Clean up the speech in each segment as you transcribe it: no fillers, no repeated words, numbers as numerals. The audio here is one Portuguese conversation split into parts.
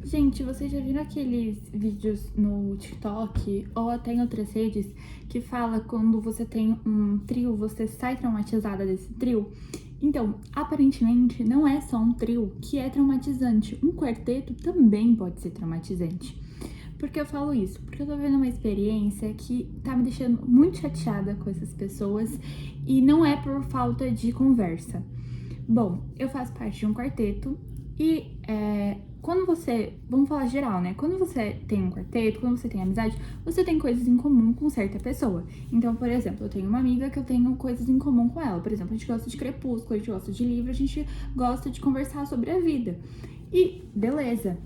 Gente, vocês já viram aqueles vídeos no TikTok ou até em outras redes que fala quando você tem um trio, você sai traumatizada desse trio? Então, aparentemente, não é só um trio que é traumatizante. Um quarteto também pode ser traumatizante. Por que eu falo isso? Porque eu tô vendo uma experiência que tá me deixando muito chateada com essas pessoas e não é por falta de conversa. Bom, eu faço parte de um quarteto e quando você, vamos falar geral, né? Quando você tem um quarteto, quando você tem amizade, você tem coisas em comum com certa pessoa. Então, por exemplo, eu tenho uma amiga que eu tenho coisas em comum com ela. Por exemplo, a gente gosta de Crepúsculo, a gente gosta de livro, a gente gosta de conversar sobre a vida. E beleza.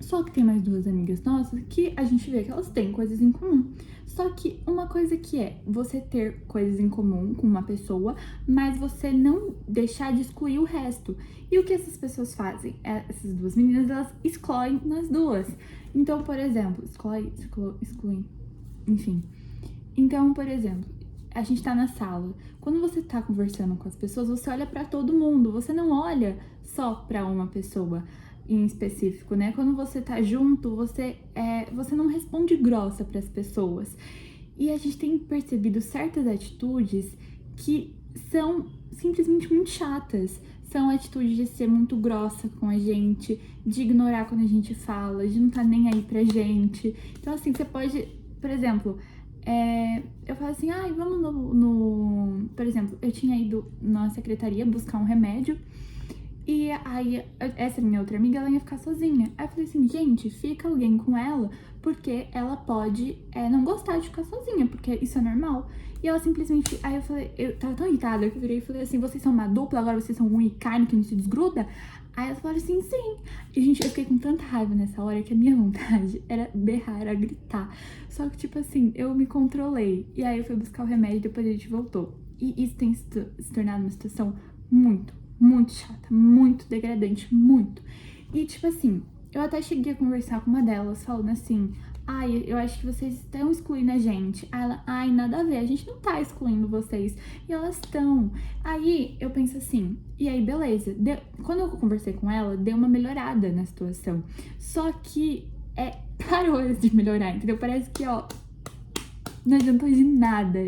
Só que tem mais duas amigas nossas que a gente vê que elas têm coisas em comum. Só que uma coisa que é você ter coisas em comum com uma pessoa, mas você não deixar de excluir o resto. E o que essas pessoas fazem? Essas duas meninas, elas excluem nas duas. Então, por exemplo, excluem, enfim. Então, por exemplo, a gente tá na sala. Quando você tá conversando com as pessoas, você olha pra todo mundo. Você não olha só pra uma pessoa em específico, né? Quando você tá junto, você não responde grossa pras pessoas. E a gente tem percebido certas atitudes que são simplesmente muito chatas. São atitudes de ser muito grossa com a gente, de ignorar quando a gente fala, de não tá nem aí pra gente. Então, assim, você pode, por exemplo, eu falo assim, ai, vamos Por exemplo, eu tinha ido na secretaria buscar um remédio. E aí, essa minha outra amiga, ela ia ficar sozinha. Aí eu falei assim, gente, fica alguém com ela, porque ela pode não gostar de ficar sozinha, porque isso é normal. E ela simplesmente, aí eu falei, eu tava tão irritada que eu virei e falei assim, vocês são uma dupla, agora vocês são um e carne que não se desgruda? Aí ela falou assim, sim. E, gente, eu fiquei com tanta raiva nessa hora que a minha vontade era berrar, era gritar. Só que, tipo assim, eu me controlei. E aí eu fui buscar o remédio e depois a gente voltou. E isso tem se tornado uma situação muito chata, muito degradante, muito. E tipo assim, eu até cheguei a conversar com uma delas, falando assim, ai, eu acho que vocês estão excluindo a gente. Aí ela, ai, nada a ver, a gente não tá excluindo vocês. E elas estão. Aí eu penso assim, e aí beleza. Quando eu conversei com ela, deu uma melhorada na situação. Só que parou de melhorar, entendeu? Parece que, ó, não adiantou de nada.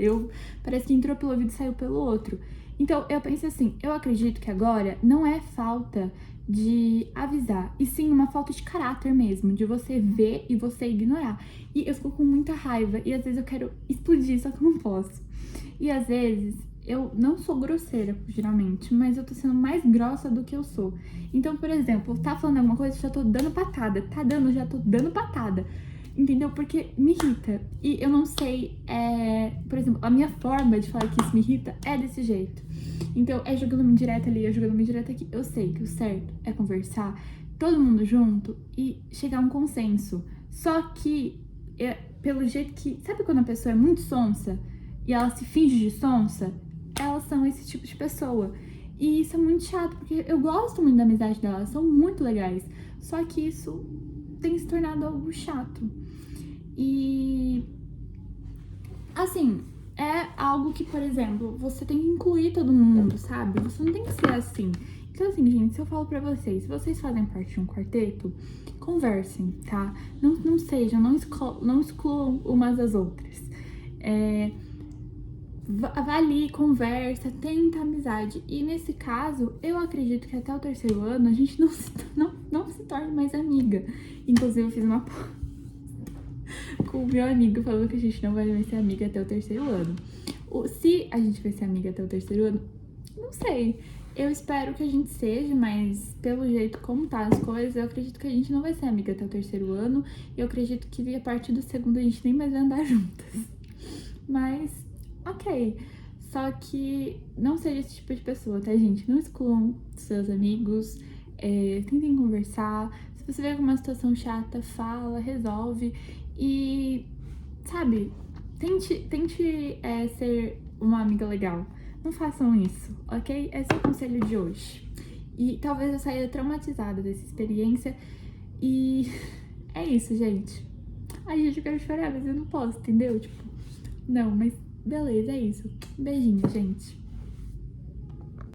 Parece que entrou pelo ouvido e saiu pelo outro. Então, eu penso assim, eu acredito que agora não é falta de avisar, e sim uma falta de caráter mesmo, de você ver e você ignorar. E eu fico com muita raiva, e às vezes eu quero explodir, só que eu não posso. E às vezes eu não sou grosseira, geralmente, mas eu tô sendo mais grossa do que eu sou. Então, por exemplo, tá falando alguma coisa, eu já tô dando patada. Tá dando, já tô dando patada. Entendeu? Porque me irrita. E eu não sei, por exemplo, a minha forma de falar que isso me irrita é desse jeito. Então, é jogando uma indireta ali, é jogando uma indireta aqui. Eu sei que o certo é conversar, todo mundo junto e chegar a um consenso. Só que, pelo jeito que... Sabe quando a pessoa é muito sonsa e ela se finge de sonsa? Elas são esse tipo de pessoa. E isso é muito chato, porque eu gosto muito da amizade delas, são muito legais. Só que isso tem se tornado algo chato. E, assim, é algo que, por exemplo, você tem que incluir todo mundo, sabe? Você não tem que ser assim. Então, assim, gente, se eu falo pra vocês, se vocês fazem parte de um quarteto, conversem, tá? Não excluam umas das outras. Vá ali, conversa, tenta amizade. E nesse caso, eu acredito que até o terceiro ano a gente não se torne mais amiga. Inclusive, eu fiz uma com o meu amigo falando que a gente não vai mais ser amiga até o terceiro ano. Se a gente vai ser amiga até o terceiro ano, não sei. Eu espero que a gente seja, mas pelo jeito como tá as coisas, eu acredito que a gente não vai ser amiga até o terceiro ano. E eu acredito que a partir do segundo a gente nem mais vai andar juntas. Mas, ok. Só que não seja esse tipo de pessoa, tá, gente? Não excluam seus amigos, tentem conversar. Se você vê alguma situação chata, fala, resolve. E, sabe, tente ser uma amiga legal. Não façam isso, ok? Esse é o conselho de hoje. E talvez eu saia traumatizada dessa experiência. E é isso, gente. Ai, gente, eu quero chorar, mas eu não posso, entendeu? Tipo, não, mas beleza, é isso. Beijinho, gente.